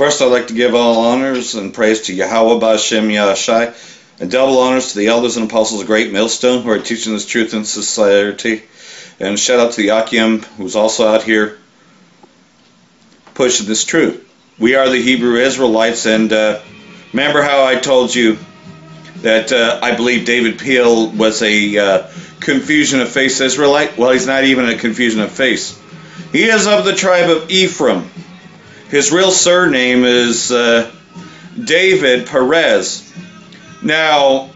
First, I'd like to give all honors and praise to Yahweh Ba'Shem Yahshai, and double honors to the elders and apostles of Great Millstone who are teaching this truth in society. And shout out to the Akim, who's also out here pushing this truth. We are the Hebrew Israelites, and remember how I told you that I believe David Peel was a confusion of face Israelite? Well, he's not even a confusion of face. He is of the tribe of Ephraim. His real surname is David Perez. Now,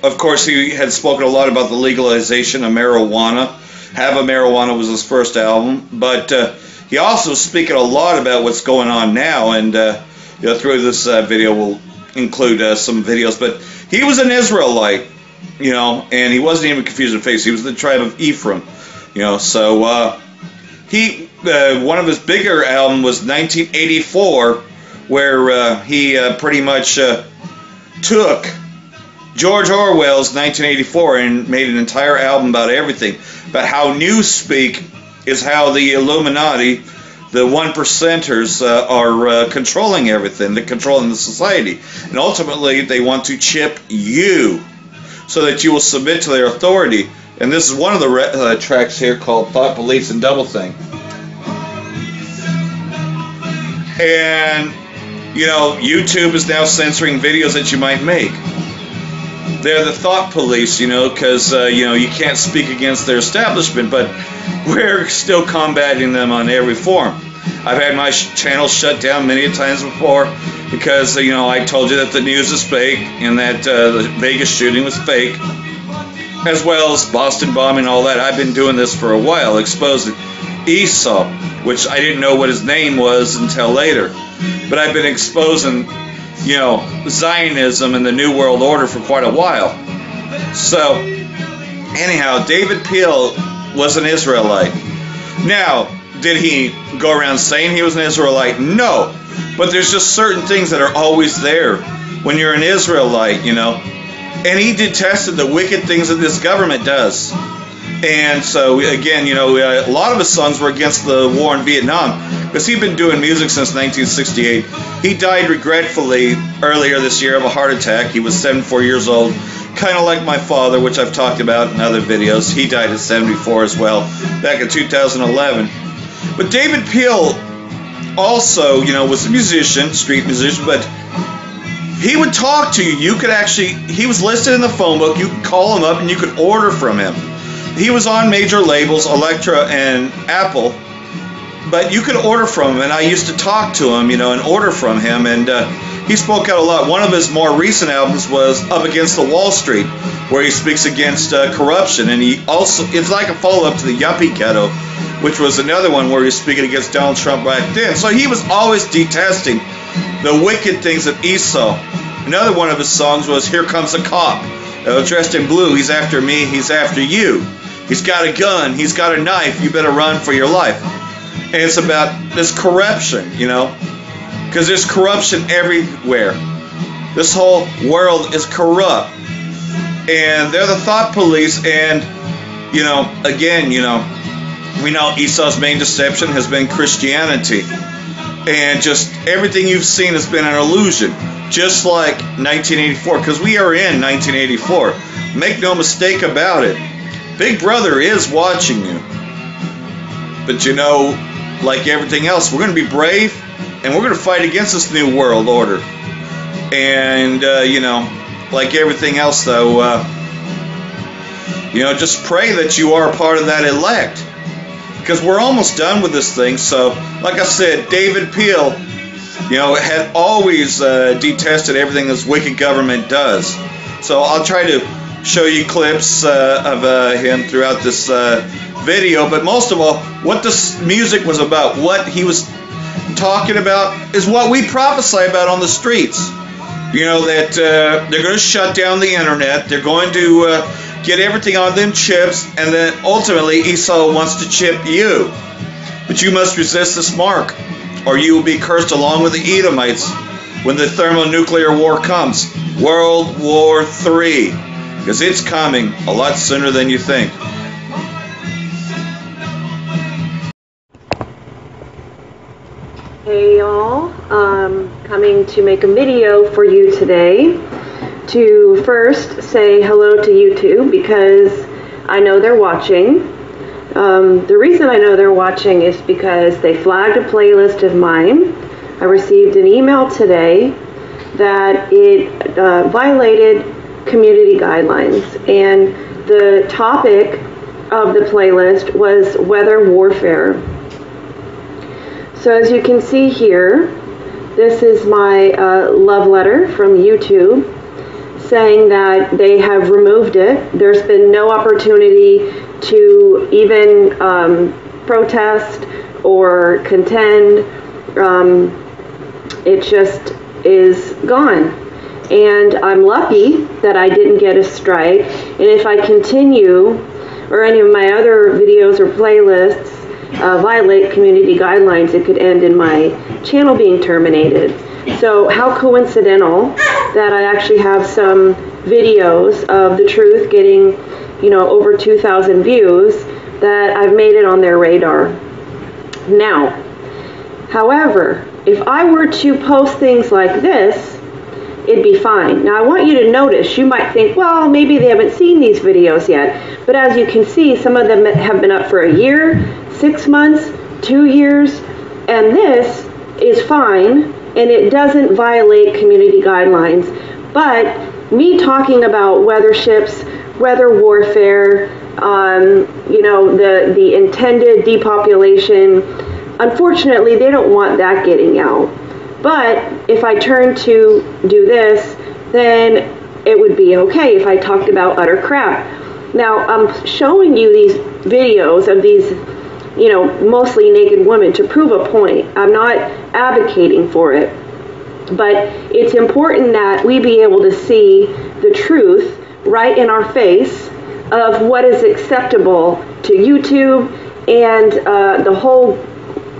of course, he had spoken a lot about the legalization of marijuana. Have a Marijuana was his first album, but he also speaking a lot about what's going on now, and through this video we'll include some videos. But he was an Israelite, and he wasn't even confused with face. He was the tribe of Ephraim, so he one of his bigger albums was 1984, where he pretty much took George Orwell's 1984 and made an entire album about everything, about how newspeak is how the Illuminati, the one percenters, are controlling everything. They're controlling the society, and ultimately they want to chip you so that you will submit to their authority. And this is one of the tracks here called Thought Police and Double Thing. And YouTube is now censoring videos that you might make. They're the thought police, because you can't speak against their establishment, but we're still combating them on every form. I've had my channel shut down many times before because I told you that the news is fake and that the Vegas shooting was fake, as well as Boston bombing and all that. I've been doing this for a while, exposing Esau, which I didn't know what his name was until later, but I've been exposing Zionism and the New World Order for quite a while. So anyhow, David Peel was an Israelite. Now, did he go around saying he was an Israelite? No, but there's just certain things that are always there when you're an Israelite, and he detested the wicked things that this government does. And so again, a lot of his songs were against the war in Vietnam, because he'd been doing music since 1968. He died regretfully earlier this year of a heart attack. He was 74 years old, kind of like my father, which I've talked about in other videos. He died at 74 as well, back in 2011. But David Peel also, was a musician, street musician, but he would talk to you. You could actually, he was listed in the phone book. You could call him up and you could order from him. He was on major labels, Elektra and Apple, but you could order from him, and I used to talk to him, and order from him, and he spoke out a lot. One of his more recent albums was Up Against the Wall Street, where he speaks against corruption, and he also, it's like a follow-up to the Yuppie Ghetto, which was another one where he was speaking against Donald Trump back then. So he was always detesting the wicked things of Esau. Another one of his songs was Here Comes a Cop, dressed in blue. He's after me, he's after you. He's got a gun, he's got a knife, you better run for your life. And it's about this corruption, because there's corruption everywhere. This whole world is corrupt. And they're the thought police, and, again, we know Esau's main deception has been Christianity. And just everything you've seen has been an illusion. Just like 1984, because we are in 1984. Make no mistake about it. Big Brother is watching you. But like everything else, we're going to be brave, and we're going to fight against this new world order. And, like everything else, though, just pray that you are a part of that elect. Because we're almost done with this thing. So, like I said, David Peel, had always detested everything this wicked government does. So I'll try to show you clips of him throughout this video, but most of all, what this music was about, what he was talking about, is what we prophesy about on the streets. That they're going to shut down the internet, they're going to get everything on them chips, and then ultimately Esau wants to chip you. But you must resist this mark, or you will be cursed along with the Edomites when the thermonuclear war comes. World War III. Because it's coming a lot sooner than you think. Hey y'all, coming to make a video for you today to first say hello to YouTube because I know they're watching. The reason I know they're watching is because they flagged a playlist of mine. I received an email today that it violated community guidelines, and the topic of the playlist was weather warfare. So as you can see here, this is my love letter from YouTube saying that they have removed it. There's been no opportunity to even protest or contend. It just is gone. And I'm lucky that I didn't get a strike. And if I continue, or any of my other videos or playlists violate community guidelines, it could end in my channel being terminated. So how coincidental that I actually have some videos of the truth getting, over 2,000 views, that I've made it on their radar. Now, however, if I were to post things like this, it'd be fine. Now I want you to notice, you might think, well, maybe they haven't seen these videos yet. But as you can see, some of them have been up for a year, 6 months, 2 years, and this is fine, and it doesn't violate community guidelines. But me talking about weather ships, weather warfare, the intended depopulation, unfortunately, they don't want that getting out. But if I turn to do this, then it would be okay if I talked about utter crap. Now, I'm showing you these videos of these, mostly naked women to prove a point. I'm not advocating for it. But it's important that we be able to see the truth right in our face of what is acceptable to YouTube and the whole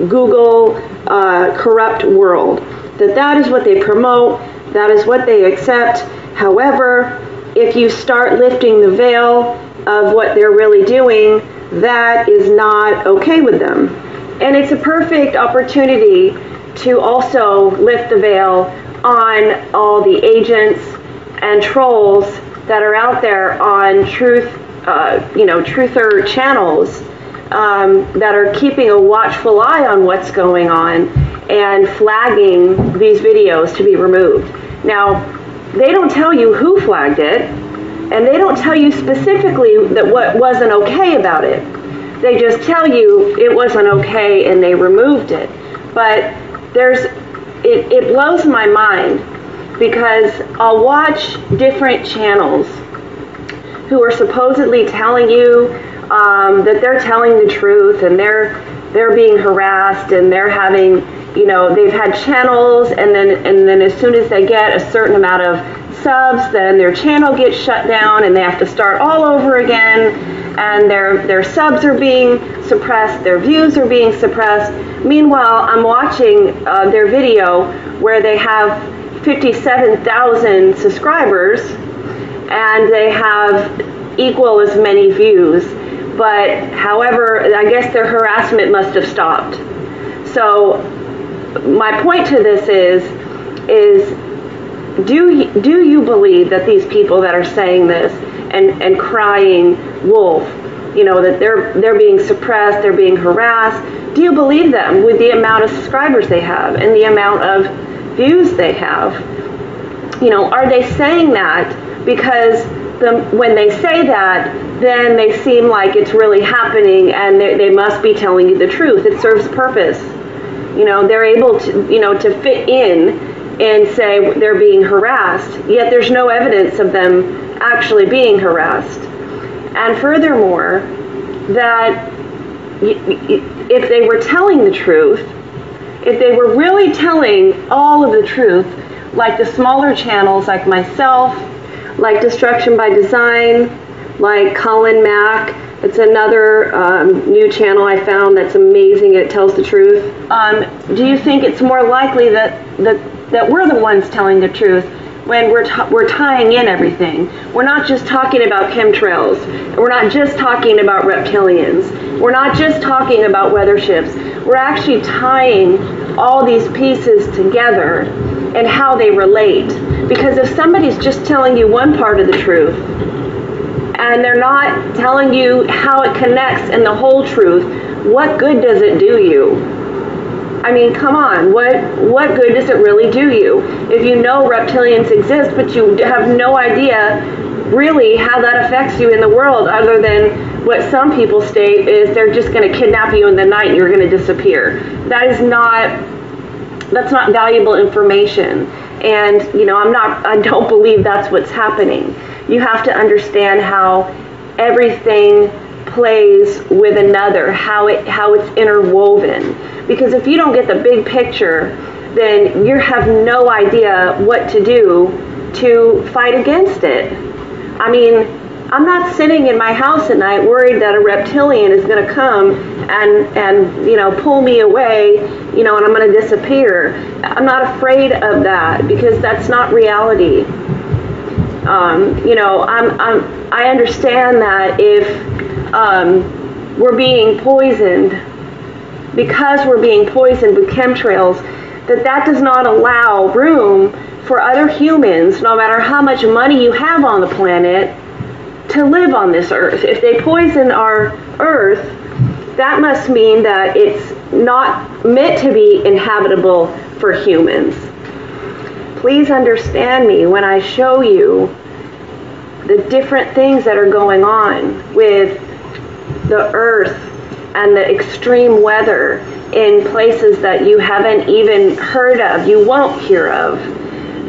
Google corrupt world. That is what they promote, that is what they accept. However, if you start lifting the veil of what they're really doing, that is not okay with them. And it's a perfect opportunity to also lift the veil on all the agents and trolls that are out there on truther channels that are keeping a watchful eye on what's going on and flagging these videos to be removed. Now, they don't tell you who flagged it, and they don't tell you specifically that what wasn't okay about it. They just tell you it wasn't okay and they removed it. But it blows my mind because I'll watch different channels who are supposedly telling you that they're telling the truth and they're being harassed and they're having, they've had channels, and then as soon as they get a certain amount of subs, then their channel gets shut down and they have to start all over again, and their subs are being suppressed, their views are being suppressed. Meanwhile, I'm watching their video where they have 57,000 subscribers and they have equal as many views. But however, I guess their harassment must have stopped. So my point to this is do you believe that these people that are saying this and crying wolf, that they're being suppressed, they're being harassed, do you believe them with the amount of subscribers they have and the amount of views they have? Are they saying that because when they say that, then they seem like it's really happening and they must be telling you the truth? It serves purpose. They're able to, to fit in and say they're being harassed, yet there's no evidence of them actually being harassed. And furthermore, that if they were telling the truth, if they were really telling all of the truth, like the smaller channels like myself, like Destruction by Design, like Colin Mack, it's another new channel I found that's amazing. It tells the truth. Do you think it's more likely that we're the ones telling the truth when we're tying in everything? We're not just talking about chemtrails. We're not just talking about reptilians. We're not just talking about weather ships. We're actually tying all these pieces together and how they relate. Because if somebody's just telling you one part of the truth, and they're not telling you how it connects in the whole truth, what good does it do you? I mean, come on, what good does it really do you? If you know reptilians exist, but you have no idea really how that affects you in the world, other than what some people state is they're just going to kidnap you in the night and you're going to disappear. That's not valuable information. And, I don't believe that's what's happening. You have to understand how everything plays with another, how it's interwoven. Because if you don't get the big picture, then you have no idea what to do to fight against it. I mean, I'm not sitting in my house at night worried that a reptilian is going to come and pull me away, and I'm going to disappear. I'm not afraid of that because that's not reality. I understand that if we're being poisoned, because we're being poisoned with chemtrails, that does not allow room for other humans, no matter how much money you have on the planet, to live on this earth. If they poison our earth, that must mean that it's not meant to be inhabitable for humans. Please understand me when I show you the different things that are going on with the earth and the extreme weather in places that you haven't even heard of, you won't hear of,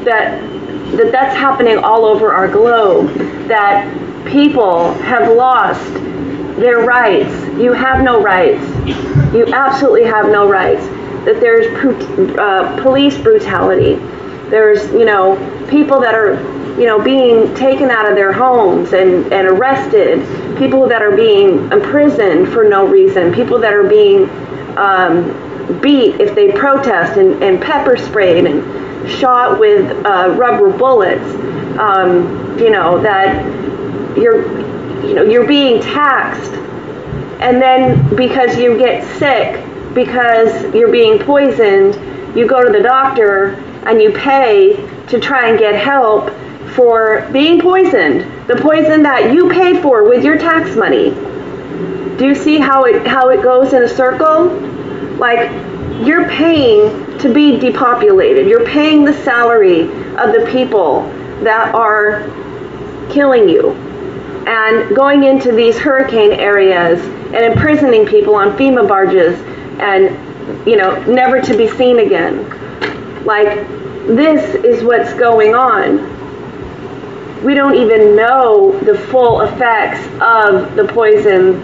that's happening all over our globe, that people have lost their rights. You have no rights. You absolutely have no rights. That there's police brutality. There's, people that are, being taken out of their homes and arrested. People that are being imprisoned for no reason. People that are being beat if they protest and pepper sprayed and shot with rubber bullets. That you're being taxed, and then because you get sick, because you're being poisoned, you go to the doctor and you pay to try and get help for being poisoned, the poison that you paid for with your tax money. Do you see how it goes in a circle? Like, you're paying to be depopulated. You're paying the salary of the people that are killing you, and going into these hurricane areas and imprisoning people on FEMA barges and, never to be seen again. Like, this is what's going on. We don't even know the full effects of the poison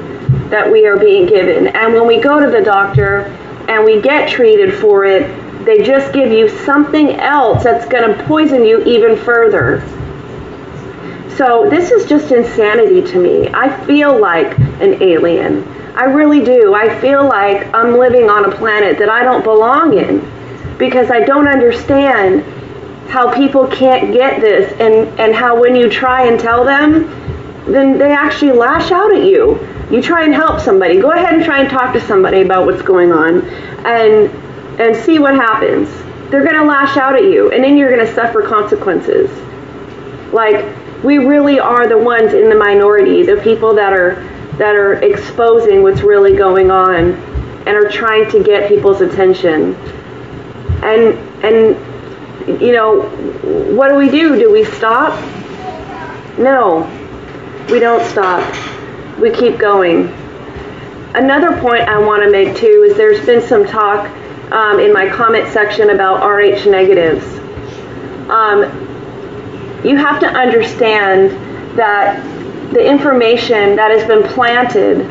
that we are being given. And when we go to the doctor and we get treated for it, they just give you something else that's going to poison you even further. So this is just insanity to me. I feel like an alien. I really do. I feel like I'm living on a planet that I don't belong in, because I don't understand how people can't get this, and how when you try and tell them, then they actually lash out at you. You try and help somebody. Go ahead and try and talk to somebody about what's going on and see what happens. They're going to lash out at you, and then you're going to suffer consequences. Like, we really are the ones in the minority, the people that are exposing what's really going on and are trying to get people's attention. And what do? Do we stop? No, we don't stop. We keep going. Another point I want to make too is there's been some talk in my comment section about RH negatives. You have to understand that the information that has been planted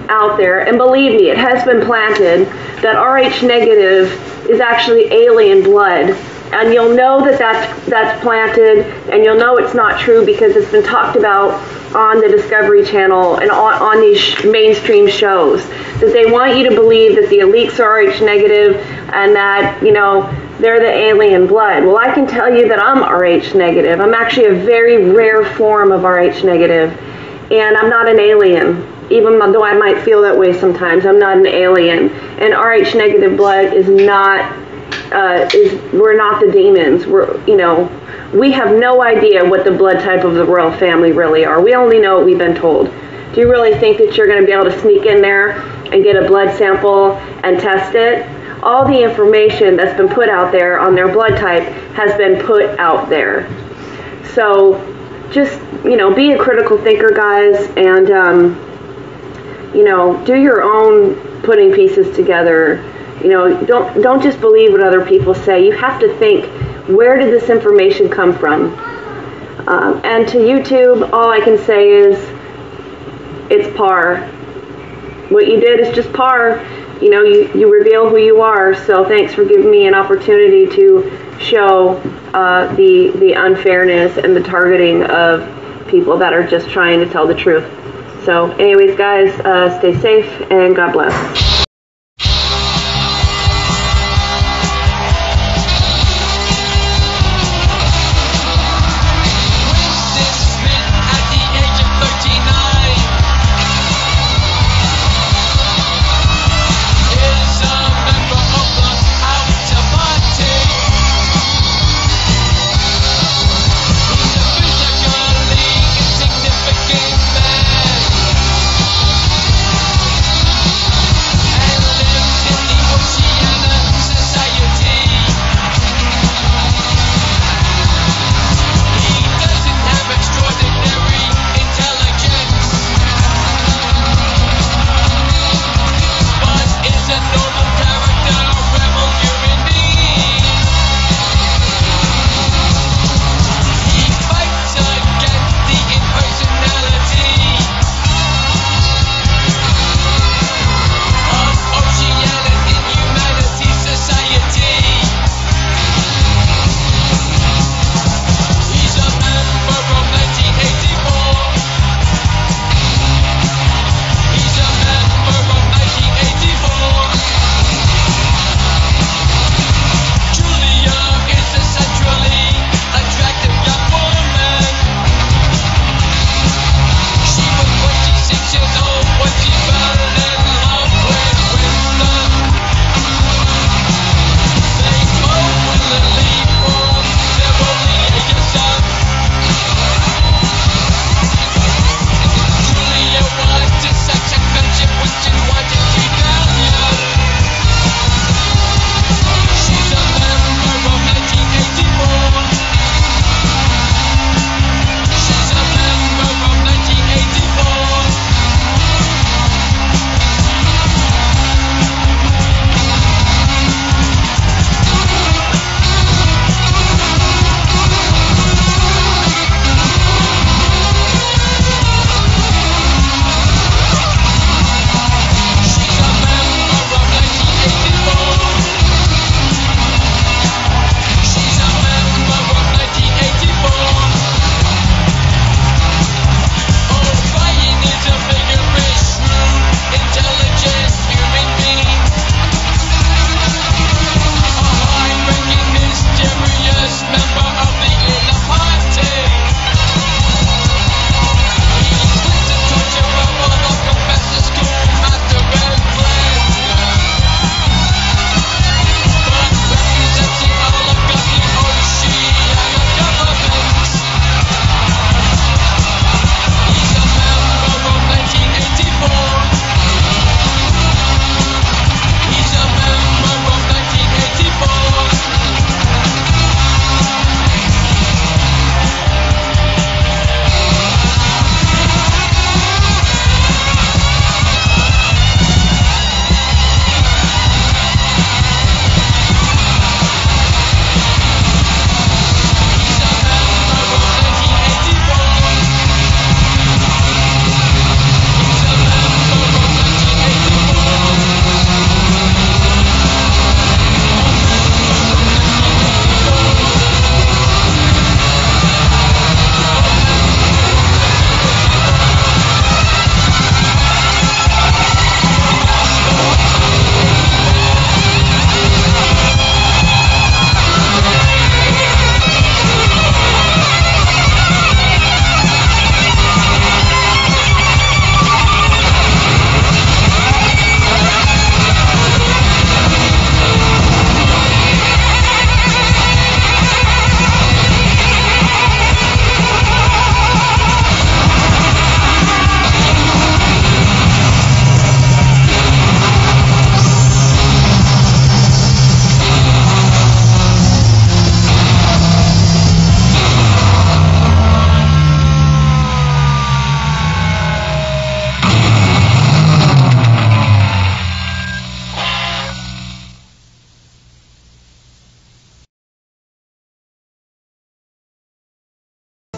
out there, and believe me, it has been planted, that RH negative is actually alien blood. And you'll know that that's planted, and you'll know it's not true because it's been talked about on the Discovery Channel and on these mainstream shows. That they want you to believe that the elites are RH negative and that, they're the alien blood. Well, I can tell you that I'm RH negative. I'm actually a very rare form of RH negative, and I'm not an alien. Even though I might feel that way sometimes, I'm not an alien. And Rh negative blood is not, we're not the demons. We have no idea what the blood type of the royal family really are. We only know what we've been told. Do you really think that you're going to be able to sneak in there and get a blood sample and test it? All the information that's been put out there on their blood type has been put out there. So just, be a critical thinker, guys, and, do your own putting pieces together. Don't just believe what other people say. You have to think, where did this information come from? And to YouTube, all I can say is, it's par. What you did is just par. You reveal who you are. So thanks for giving me an opportunity to show the unfairness and the targeting of people that are just trying to tell the truth. So anyways, guys, stay safe and God bless.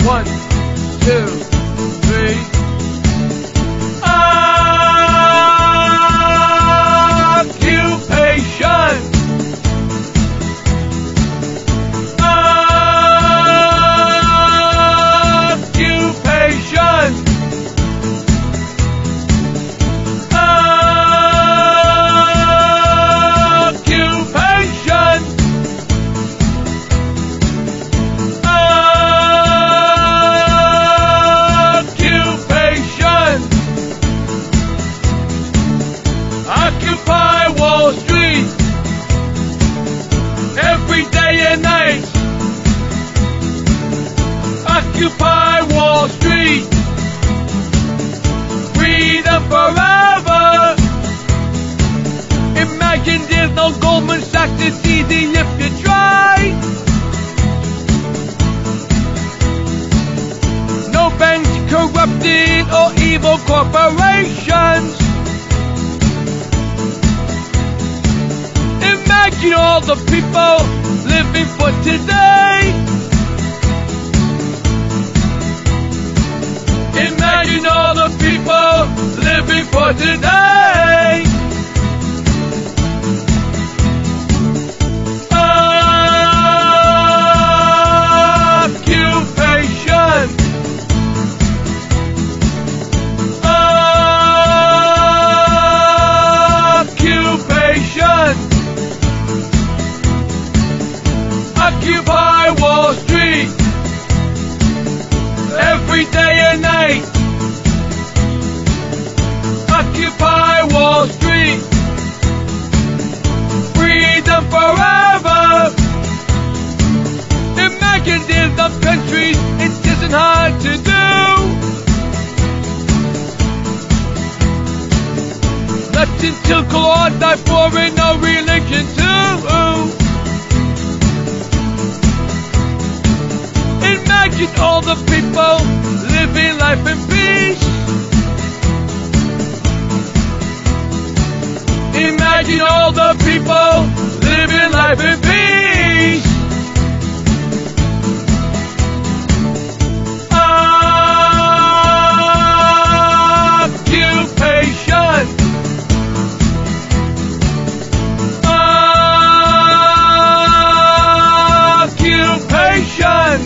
1, 2, 3. Occupy Wall Street. Freedom forever. Imagine there's no Goldman Sachs, it's easy if you try. No banks corrupted or evil corporations. Imagine all the people living for today. Imagine all the people living for today. Occupation. Occupation. Occupy Wall Street. Every day and night. Occupy Wall Street. Freedom forever. Imagine there's some countries it isn't hard to do. Nothing till God die for in no religion too. Imagine all the people living life in peace. Imagine all the people living life in peace. Occupation. Occupation.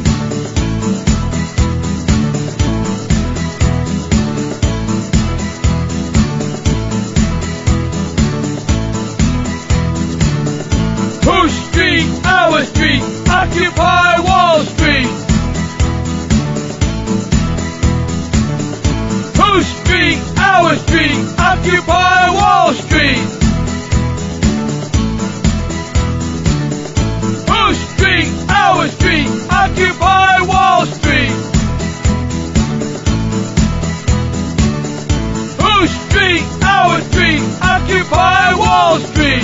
Occupy Wall Street. Whose street? Our street. Occupy Wall Street. Whose street? Our street. Occupy Wall Street. Whose street? Our street. Occupy Wall Street.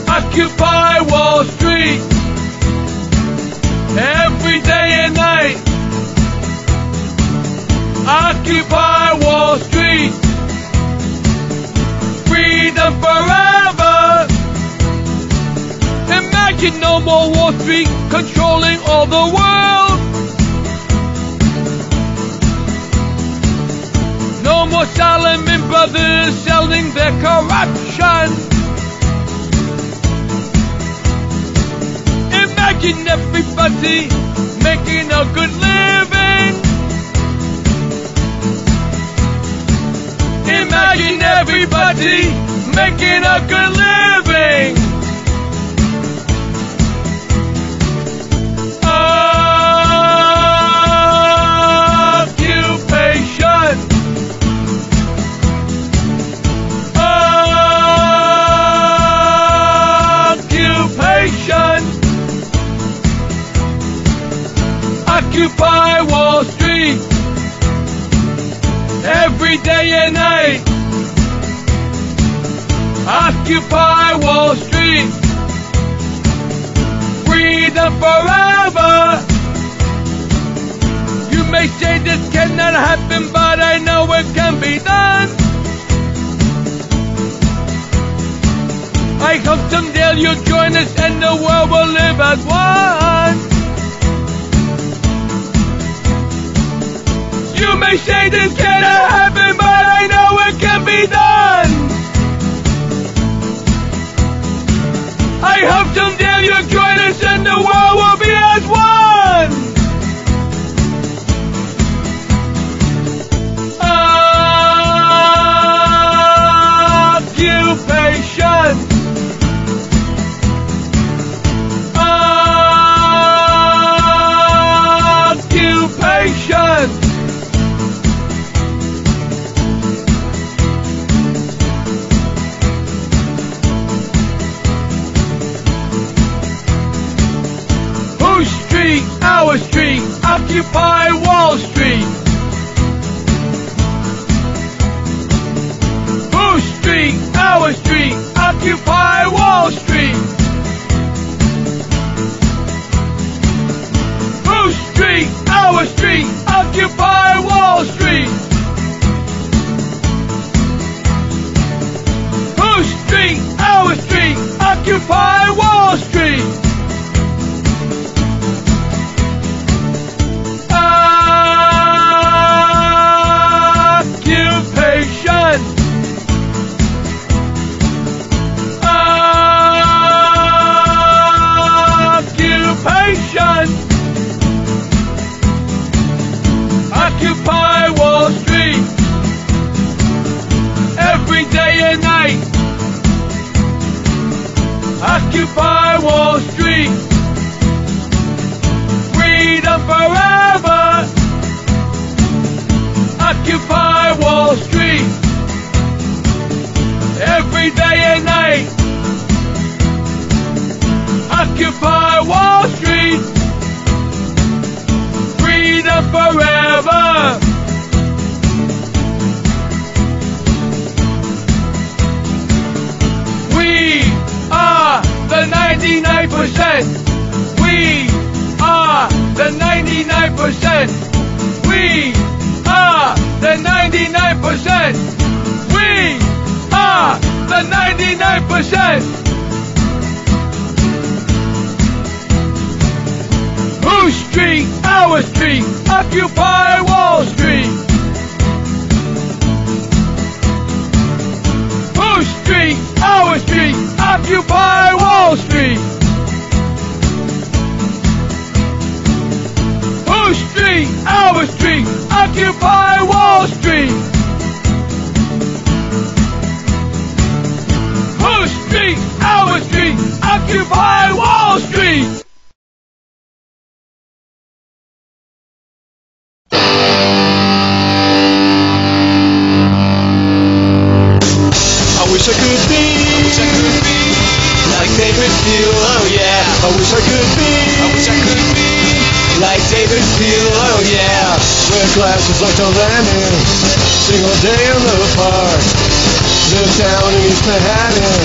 Occupy Wall Street. Every day and night. Occupy Wall Street. Freedom forever. Imagine no more Wall Street controlling all the world. No more Salomon brothers selling their corruption. Imagine everybody making a good living. Imagine everybody making a good living. Occupation. Occupation. Occupy Wall Street. Every day and night. Occupy Wall Street. freedom forever. You may say this cannot happen, but I know it can be done. I hope someday you'll join us and the world will live as one. You may say this cannot happen, but I know it can be done. I hope someday you'll join us and the world will be as one. Occupation. Occupation. Whose street? Our street. Occupy Wall Street. Whose street? Our street. Occupy Wall Street. Whose street? Our street. Occupy Wall Street. Whose street? Our street. Occupy Wall Street. Occupation. Occupation. Occupy Wall Street. Every day and night. Occupy Wall Street. Freedom forever. Occupy Wall Street. Every day and night. Occupy Wall Street. Freedom forever. We are the 99%. We are the 99%. We are the 99%. We are the 99%. Whose street? Our street. Occupy Wall Street. Whose street? Our street. Occupy Wall Street. Whose street? Our street. Occupy Wall Street. Whose street? Our street. Occupy Wall Street. I wish I could be like David Peel, oh yeah. I wish I could be like David Peel, oh yeah. Wear glasses like John Lennon, sing all day in the park, live down in East Manhattan,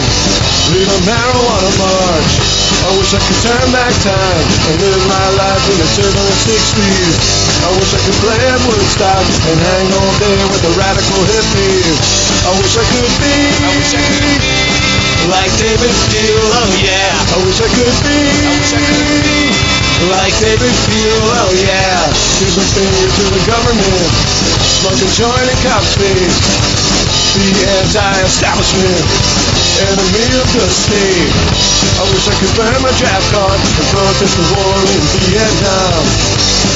lead a marijuana march. I wish I could turn back time and live my life in the turbulent 60s. I wish I could play at Woodstock and hang all day with the radical hippies. I wish I could be like David Peel, oh yeah. I wish I could be like David Peel, oh yeah. Here's my finger to the government, smoking joint in cop space. The anti-establishment, enemy of the state. I wish I could burn my draft card and protest the war in Vietnam.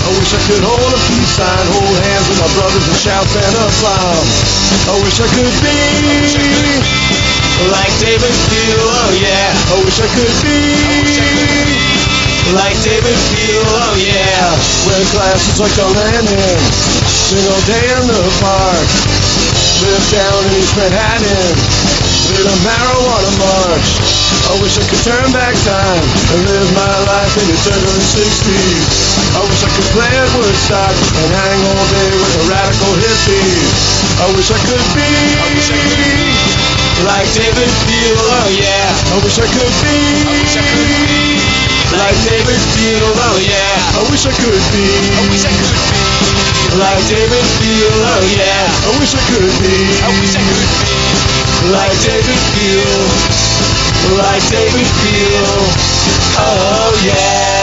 I wish I could hold a peace sign, hold hands with my brothers and shout Vietnam. I wish I could be like David Peel, oh yeah. I wish I could be like David Peel, oh yeah. Wear glasses like John Lennon, sing all day in the park, live down in East Manhattan, lead a marijuana march. I wish I could turn back time and live my life in the turbulent 60s. I wish I could play at Woodstock and hang all day with the radical hippies. I wish I could be like David Peel, oh yeah. I wish I could be like David Field, oh yeah, I wish I could be. I wish I could be. Like David Field, oh yeah, I wish I could be. I wish I could be. Like David Field, like David Field, oh yeah.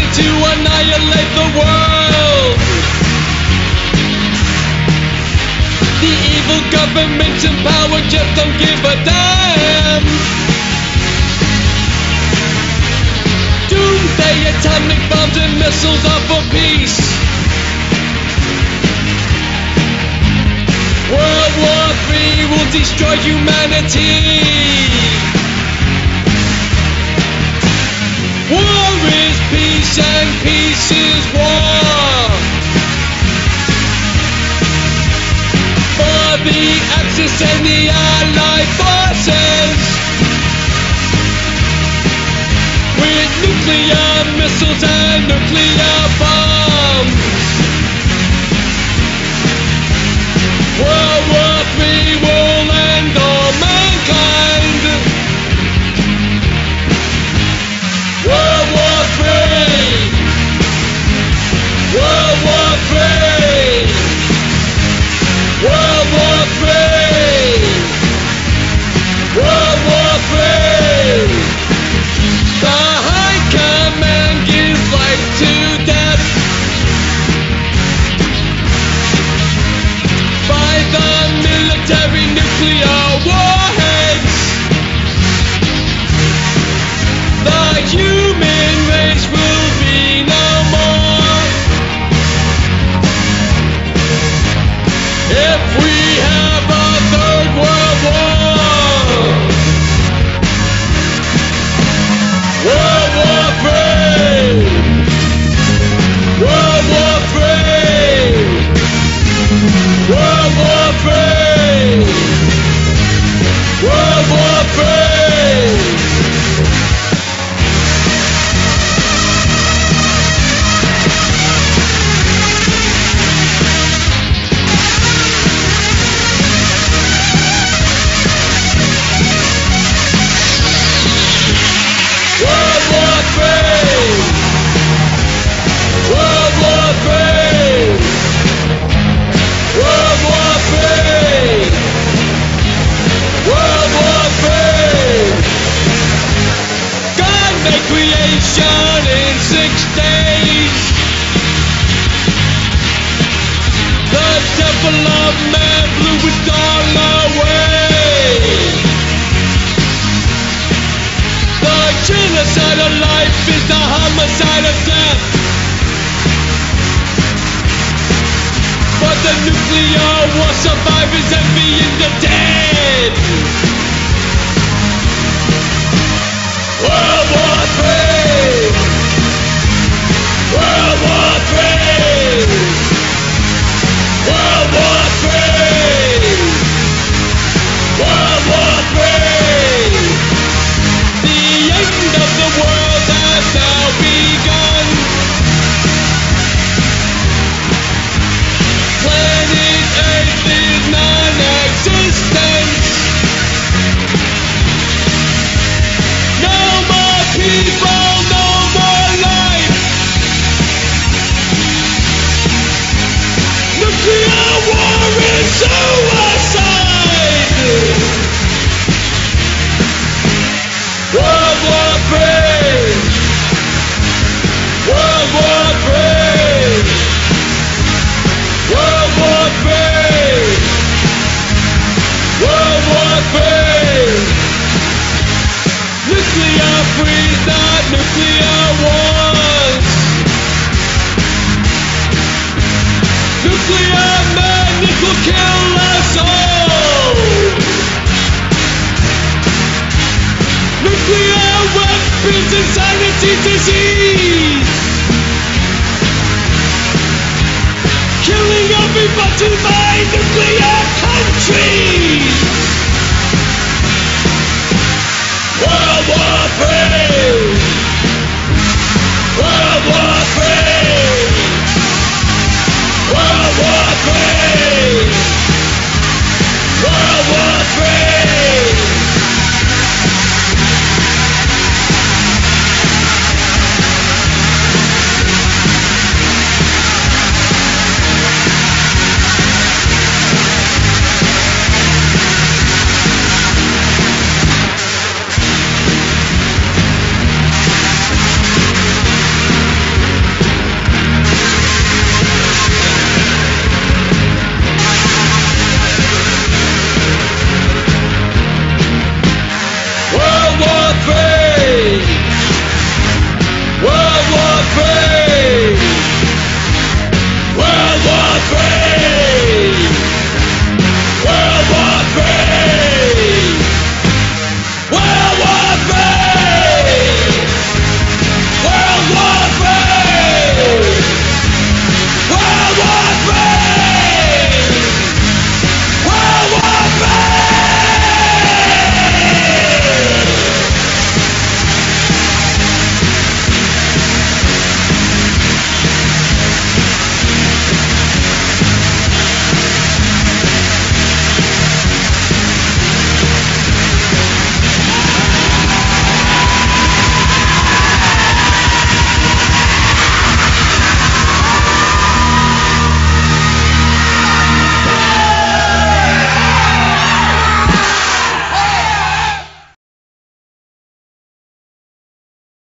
To annihilate the world. The evil governments in power just don't give a damn. Doomsday atomic bombs and missiles are for peace. destroy humanity. War is peace and peace is war. For the Axis and the Allied forces, with nuclear missiles and nuclear bombs. World War III will end all mankind. World War III. World War III. World War III. World War III. The High Command gives life to death by the military nuclear warheads. The human race will be no more if we have a third world war. World War III. World War III. World War III. World War III. World War III. World War III. World War III. World War III. God made creation in 6 days. The devil of man blew it all away. The genocide of life is the homicide of death. But the nuclear war survivors envying the dead. World War III. World War III. World War III. World War III. The end of the world has now begun. Planet Earth is non-existent. No more people, no more life. Nuclear war is suicide. World War III. World War III. World War III. World War III. Nuclear free, not nuclear wars. Nuclear madness will kill us all. Nuclear weapons, insanity, disease. Killing everybody by nuclear country.